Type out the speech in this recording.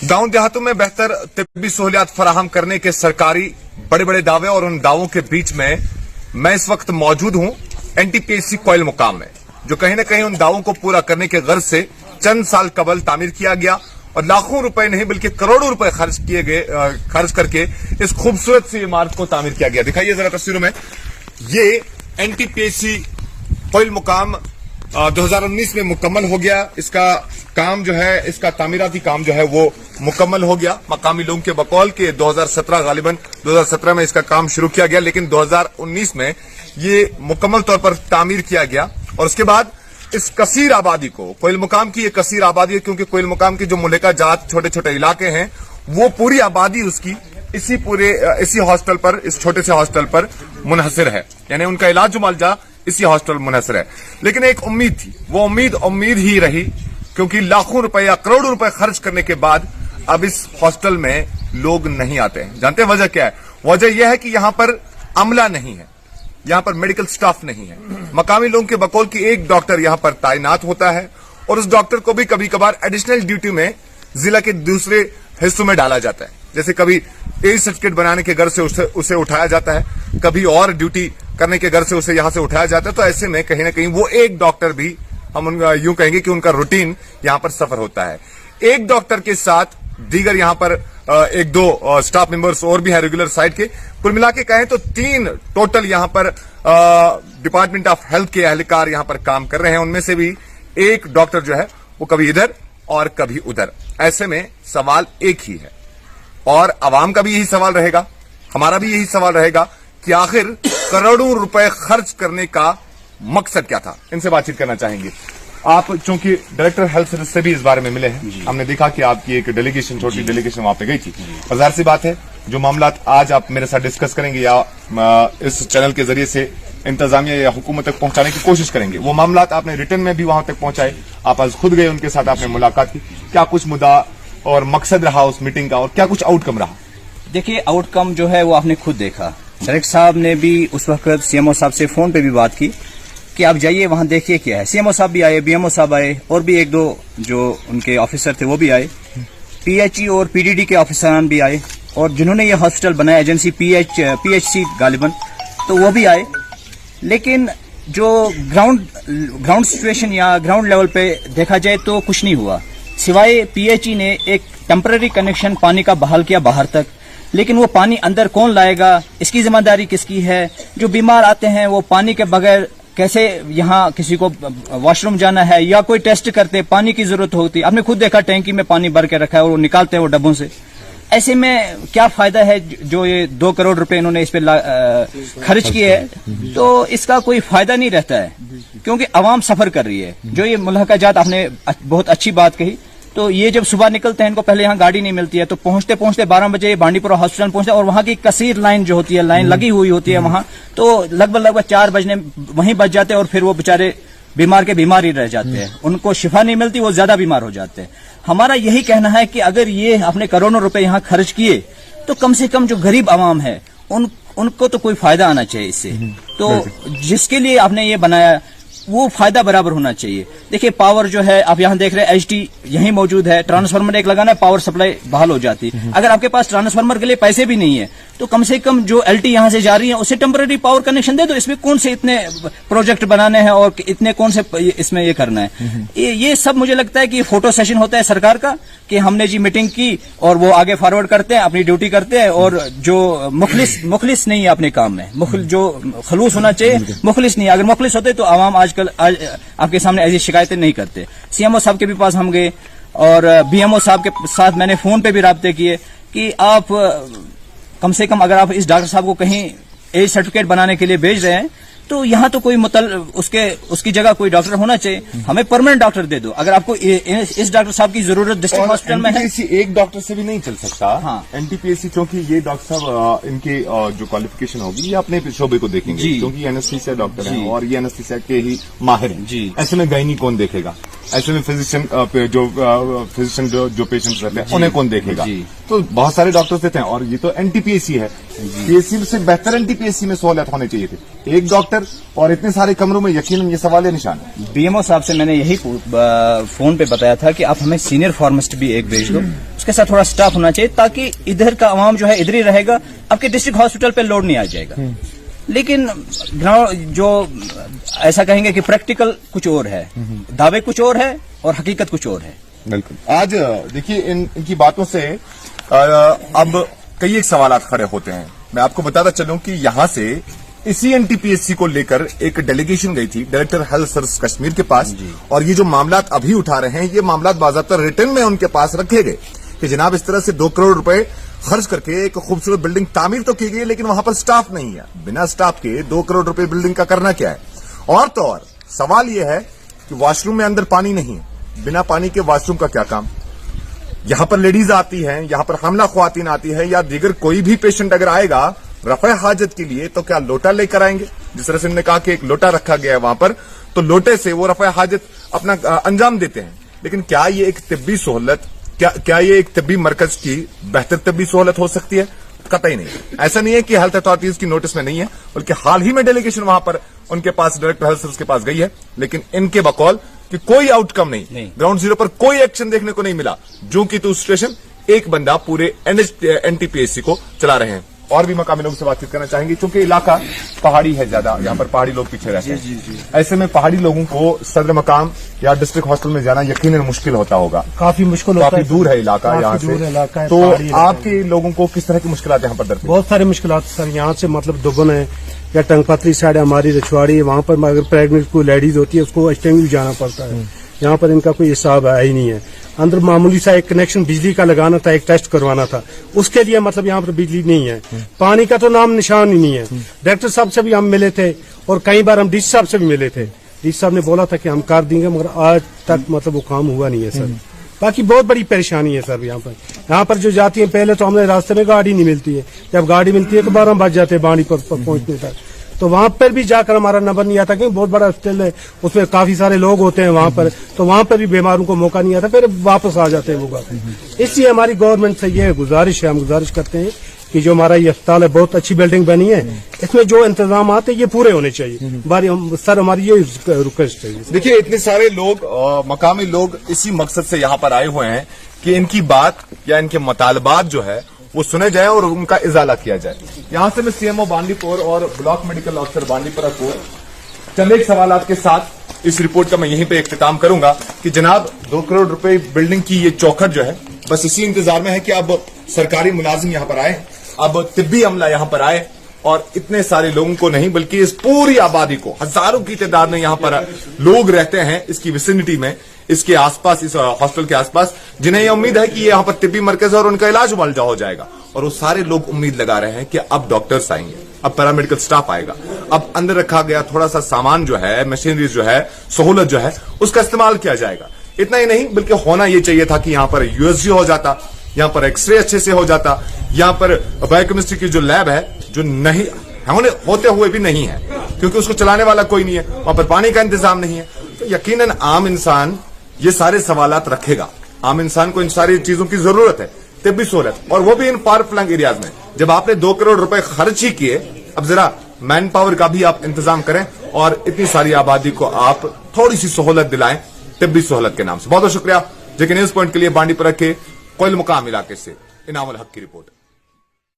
गांव देहातों में बेहतर तिब्बी सहूलियात फराहम करने के सरकारी बड़े बड़े दावे और उन दावों के बीच में मैं इस वक्त मौजूद हूं एनटीपीएसी कोयल मुकाम में, जो कहीं न कहीं उन दावों को पूरा करने के गर्ज से चंद साल कबल तामीर किया गया और लाखों रुपए नहीं बल्कि करोड़ों रुपए खर्च करके इस खूबसूरत सी इमारत को तामीर किया गया। दिखाइए जरा तस्वीरों में, ये एनटीपीएसी कोयल मुकाम 2019 में मुकम्मल हो गया। इसका काम जो है, इसका तामीराती काम जो है वो मुकम्मल हो गया। मकामी लोगों के बकौल के 2017 गालिबन 2017 में इसका काम शुरू किया गया, लेकिन 2019 में ये मुकम्मल तौर पर तामीर किया गया। और उसके बाद इस कसीर आबादी को, कोयल मुकाम की ये कसीर आबादी है, क्योंकि कोयल मुकाम की जो मुल्का जात छोटे छोटे इलाके हैं वो पूरी आबादी उसकी इसी हॉस्टल पर, इस छोटे से हॉस्टल पर मुनहसर है, यानी उनका इलाज मुआलजा इसी हॉस्टल मुनहसर है। लेकिन एक उम्मीद थी, वो उम्मीद ही रही, क्योंकि लाखों रुपए या करोड़ों रुपए खर्च करने के बाद अब इस हॉस्टल में लोग नहीं आते हैं। जानते हैं वजह क्या है? वजह यह है कि यहां पर अमला नहीं है, यहां पर मेडिकल स्टाफ नहीं है। मकामी लोगों के बकौल की एक डॉक्टर यहां पर तैनात होता है और उस डॉक्टर को भी कभी कभार एडिशनल ड्यूटी में जिला के दूसरे हिस्सों में डाला जाता है। जैसे कभी एज सर्टिफिकेट बनाने के घर से उसे उठाया जाता है, कभी और ड्यूटी करने के घर से उसे यहां से उठाया जाता है। तो ऐसे में कहीं ना कहीं वो एक डॉक्टर भी, हम यूं कहेंगे कि उनका रूटीन यहां पर सफर होता है। एक डॉक्टर के साथ दीगर यहां पर एक दो स्टाफ मेंबर्स और भी हैं रेगुलर साइड के। कुल मिला के कहें तो 3 टोटल यहां पर डिपार्टमेंट ऑफ हेल्थ के एहलकार यहां पर काम कर रहे हैं। उनमें से भी एक डॉक्टर जो है वो कभी इधर और कभी उधर। ऐसे में सवाल एक ही है और आवाम का भी यही सवाल रहेगा, हमारा भी यही सवाल रहेगा कि आखिर करोड़ों रुपए खर्च करने का मकसद क्या था। इनसे बातचीत करना चाहेंगे। आप चूंकि डायरेक्टर हेल्थ सर्विस से भी इस बारे में मिले हैं, हमने देखा कि आपकी एक डेलीगेशन, छोटी डेलीगेशन वहां पे गई थी। और जाहिर सी बात है, जो मामला आज आप मेरे साथ डिस्कस करेंगे या इस चैनल के जरिए से इंतजामिया या हुकूमत तक पहुंचाने की कोशिश करेंगे, वो मामला आपने रिटर्न में भी वहां तक पहुंचाए। आप आज खुद गए, उनके साथ आपने मुलाकात की। क्या कुछ मुद्दा और मकसद रहा उस मीटिंग का और क्या कुछ आउटकम रहा? देखिए, आउटकम जो है वो आपने खुद देखा। डायरेक्टर साहब ने भी उस वक्त सीएमओ साहब से फोन पे भी बात की कि आप जाइए वहां देखिए क्या है। सीएमओ साहब भी आए, बीएमओ साहब आए और भी एक दो जो उनके ऑफिसर थे वो भी आए। पीएचई और पीडीडी के ऑफिसरान भी आए और जिन्होंने ये हॉस्पिटल बनाया एजेंसी पीएचसी गालिबन, तो वो भी आए। लेकिन जो ग्राउंड सिचुएशन या ग्राउंड लेवल पे देखा जाए तो कुछ नहीं हुआ, सिवाय पीएचई ने एक टेम्पररी कनेक्शन पानी का बहाल किया बाहर तक। लेकिन वो पानी अंदर कौन लाएगा, इसकी जिम्मेदारी किसकी है? जो बीमार आते हैं वो पानी के बगैर कैसे, यहाँ किसी को वॉशरूम जाना है या कोई टेस्ट करते, पानी की जरूरत होती। आपने खुद देखा टैंकी में पानी भर के रखा है और वो निकालते हैं वो डब्बों से। ऐसे में क्या फायदा है जो ये 2 करोड़ रुपए इन्होंने इस पे खर्च किए है, तो इसका कोई फायदा नहीं रहता है, क्योंकि आवाम सफर कर रही है। जो ये मुल्का जात, आपने बहुत अच्छी बात कही। तो ये जब सुबह निकलते हैं, इनको पहले यहाँ गाड़ी नहीं मिलती है, तो पहुंचते 12 बजे बांडीपुरा हॉस्पिटल पहुंचते हैं और वहां की कसीर लाइन जो होती है, लाइन लगी हुई होती है वहां, तो लगभग 4 बजने वहीं बच जाते हैं और फिर वो बेचारे बीमार के बीमार ही रह जाते हैं। उनको शिफा नहीं मिलती, वो ज्यादा बीमार हो जाते हैं। हमारा यही कहना है कि अगर ये आपने करोड़ों रुपए यहाँ खर्च किए तो कम से कम जो गरीब आवाम है उनको तो कोई फायदा आना चाहिए इससे। तो जिसके लिए आपने ये बनाया वो फायदा बराबर होना चाहिए। देखिए, पावर जो है आप यहाँ देख रहे हैं, एचटी यहीं मौजूद है, ट्रांसफार्मर एक लगाना है, पावर सप्लाई बहाल हो जाती। अगर आपके पास ट्रांसफार्मर के लिए पैसे भी नहीं है तो कम से कम जो एलटी यहाँ से जा रही है उसे टेम्पररी पावर कनेक्शन दे दो। इसमें कौन से इतने प्रोजेक्ट बनाने हैं और इतने कौन से इसमें ये करना है? ये सब मुझे लगता है कि फोटो सेशन होता है सरकार का कि हमने जी मीटिंग की और वो आगे फॉरवर्ड करते हैं, अपनी ड्यूटी करते हैं। और जो मुखलिस नहीं है अपने काम में, जो खलूस होना चाहिए, मुखलिस नहीं है। अगर मुखलिस होते तो आवाम आज आपके सामने ऐसी शिकायतें नहीं करते। सीएमओ साहब के भी पास हम गए और बीएमओ साहब के साथ मैंने फोन पे भी राब्ते किए कि आप कम से कम अगर आप इस डॉक्टर साहब को कहीं एज सर्टिफिकेट बनाने के लिए भेज रहे हैं तो यहाँ तो कोई उसकी जगह कोई डॉक्टर होना चाहिए। हमें परमानेंट डॉक्टर दे दो। अगर आपको इस डॉक्टर साहब की जरूरत डिस्ट्रिक्ट हॉस्पिटल में है, एक डॉक्टर से भी नहीं चल सकता। हाँ, एनटीपीएसी, क्योंकि ये डॉक्टर साहब इनकी जो क्वालिफिकेशन होगी ये अपने शोबे को देखेंगे, क्योंकि एनेस्थीसिया डॉक्टर हैं और ये एनेस्थीसिया के ही माहिर हैं। ऐसे में गायनी कौन देखेगा? ऐसे में फिजिशियन जो पेशेंट्स रहते हैं उन्हें कौन देखेगा? तो बहुत सारे डॉक्टर्स देते हैं और ये तो एनटीपीएसी है। पीएससी से बेहतर एनटीपीएसी में सहूलियत होनी चाहिए थी। एक डॉक्टर और इतने सारे कमरों में, यकीनन ये सवाल है निशान है। बीएमओ साहब से मैंने यही फोन पे बताया था कि आप हमें सीनियर फार्मासिस्ट भी एक भेज दो। उसके उसके साथ थोड़ा स्टाफ होना चाहिए ताकि इधर का आवाम जो है इधर ही रहेगा, आपके डिस्ट्रिक्ट हॉस्पिटल पे लोड नहीं आ जाएगा। लेकिन ग्राउंड जो ऐसा कहेंगे कि प्रैक्टिकल कुछ और है, दावे कुछ और है और हकीकत कुछ और है। बिल्कुल। आज देखिए इनकी बातों से अब कई एक सवालात खड़े होते हैं। मैं आपको बताता चलूं कि यहां से इसी एनटीपीएससी को लेकर एक डेलीगेशन गई थी डायरेक्टर हेल्थ सर्विस कश्मीर के पास, और ये जो मामलात अभी उठा रहे हैं ये मामलात बाज़ाब्ता रिटर्न में उनके पास रखे गए कि जनाब इस तरह से 2 करोड़ रुपए खर्च करके एक खूबसूरत बिल्डिंग तामीर तो की गई, लेकिन वहां पर स्टाफ नहीं है। बिना स्टाफ के 2 करोड़ रुपए बिल्डिंग का करना क्या है? और तो और सवाल यह है कि वॉशरूम में अंदर पानी नहीं है, बिना पानी के वॉशरूम का क्या काम? यहां पर लेडीज आती हैं, यहां पर हमला ख्वातीन आती है, या दीगर कोई भी पेशेंट अगर आएगा रफ़े हाजत के लिए तो क्या लोटा लेकर आएंगे? जिस तरह से उन्होंने कहा कि एक लोटा रखा गया है वहां पर, तो लोटे से वो रफ़े हाजत अपना अंजाम देते हैं। लेकिन क्या ये एक तिब्बी सहूलत, क्या ये एक तिब्बी मरकज की बेहतर तिब्बी सहूलत हो सकती है? कतई नहीं। ऐसा नहीं है कि हेल्थ अथॉरिटीज की नोटिस में नहीं है, बल्कि हाल ही में डेलीगेशन वहां पर उनके पास डायरेक्टर हेल्थ सर्विस के पास गई है, लेकिन इनके बकौल कि कोई आउटकम नहीं। ग्राउंड जीरो पर कोई एक्शन देखने को नहीं मिला। जो की तो सिचुएशन एक बंदा पूरे एनटीपीएससी को चला रहे हैं। और भी मकामी लोगों से बातचीत करना चाहेंगे, क्योंकि इलाका पहाड़ी है ज्यादा, यहाँ पर पहाड़ी लोग पीछे रहते हैं। ऐसे में पहाड़ी लोगों को सदर मकाम या डिस्ट्रिक्ट हॉस्पिटल में जाना यकीनन मुश्किल होता होगा, काफी मुश्किल होता है, काफी दूर है इलाका यहाँ से। तो आपके लोगों को किस तरह की मुश्किलात यहाँ पर दरपेश? बहुत सारी मुश्किलात सर। यहाँ से मतलब दुबन है या टंगपतली साइड हमारी रछवाड़ी है, वहाँ पर अगर प्रेगनेंट कोई लेडीज होती है उसको स्टेंग भी जाना पड़ता है। यहाँ पर इनका कोई हिसाब है ही नहीं है। अंदर मामूली सा एक कनेक्शन बिजली का लगाना था, एक टेस्ट करवाना था, उसके लिए मतलब यहाँ पर बिजली नहीं है, पानी का तो नाम निशान ही नहीं है। डायरेक्टर साहब से भी हम मिले थे और कई बार हम डीसी साहब से भी मिले थे। डीसी साहब ने बोला था कि हम कर देंगे, मगर आज तक मतलब वो काम हुआ नहीं है सर। बाकी बहुत बड़ी परेशानी है सर यहाँ पर जो जाती है, पहले तो हमें रास्ते में गाड़ी नहीं मिलती है, जब गाड़ी मिलती है तो 12 बज जाते हैं बाड़ी पर पहुंचने तक। तो वहां पर भी जाकर हमारा नंबर नहीं आता, क्योंकि बहुत बड़ा हॉस्टल है, उसमें काफी सारे लोग होते हैं वहां पर, तो वहां पर भी बीमारों को मौका नहीं आता, फिर वापस आ जाते हैं वो। इसलिए हमारी गवर्नमेंट से ये गुजारिश है, हम गुजारिश करते हैं कि जो हमारा ये अस्पताल है, बहुत अच्छी बिल्डिंग बनी है, इसमें जो इंतजाम आते ये पूरे होने चाहिए। सर हमारी ये रिक्वेस्ट है। देखिए इतने सारे लोग मकामी लोग इसी मकसद से यहाँ पर आए हुए हैं कि इनकी बात या इनके मुतालबात जो है वो सुने जाए और उनका इजाला किया जाए। यहाँ से मैं सीएमओ बांदीपुर और ब्लॉक मेडिकल ऑफिसर बांदीपुरा को चंद एक सवालात के साथ इस रिपोर्ट का मैं यहीं पे इख्तिताम करूंगा कि जनाब 2 करोड़ रुपए बिल्डिंग की ये चौखट जो है बस इसी इंतजार में है कि अब सरकारी मुलाजिम यहाँ पर आए, अब तिब्बी अमला यहाँ पर आए और इतने सारे लोगों को नहीं बल्कि इस पूरी आबादी को, हजारों की तादाद में यहाँ पर लोग रहते हैं इसकी विसिनिटी में, इसके आसपास, इस हॉस्पिटल के आसपास, जिन्हें यह उम्मीद है कि यहाँ पर तिब्बी मरकज और उनका इलाज मलजा हो जाएगा। और वो सारे लोग उम्मीद लगा रहे हैं कि अब डॉक्टर्स आएंगे, अब पैरामेडिकल स्टाफ आएगा, अब अंदर रखा गया थोड़ा सा सामान जो है, मशीनरीज जो है, सहूलत जो है, उसका इस्तेमाल किया जाएगा। इतना ही नहीं बल्कि होना ये चाहिए था कि यहाँ पर यूएसजी हो जाता, यहाँ पर एक्सरे अच्छे से हो जाता, यहाँ पर बायोकेमिस्ट्री की जो लैब है जो नहीं होते हुए भी नहीं है, क्योंकि उसको चलाने वाला कोई नहीं है, वहां पर पानी का इंतजाम नहीं है। तो यकीनन आम इंसान ये सारे सवालात रखेगा। आम इंसान को इन सारी चीजों की जरूरत है, तिब्बी सहूलत, और वो भी इन फार फ्लंग एरियाज में। जब आपने 2 करोड़ रुपए खर्च ही किए, अब जरा मैन पावर का भी आप इंतजाम करें और इतनी सारी आबादी को आप थोड़ी सी सहूलत दिलाएं तिब्बी सहूलत के नाम से। बहुत बहुत शुक्रिया। जेके न्यूज पॉइंट के लिए बांडीपुरा के कोयल मुकाम इलाके से इनामुल हक की रिपोर्ट।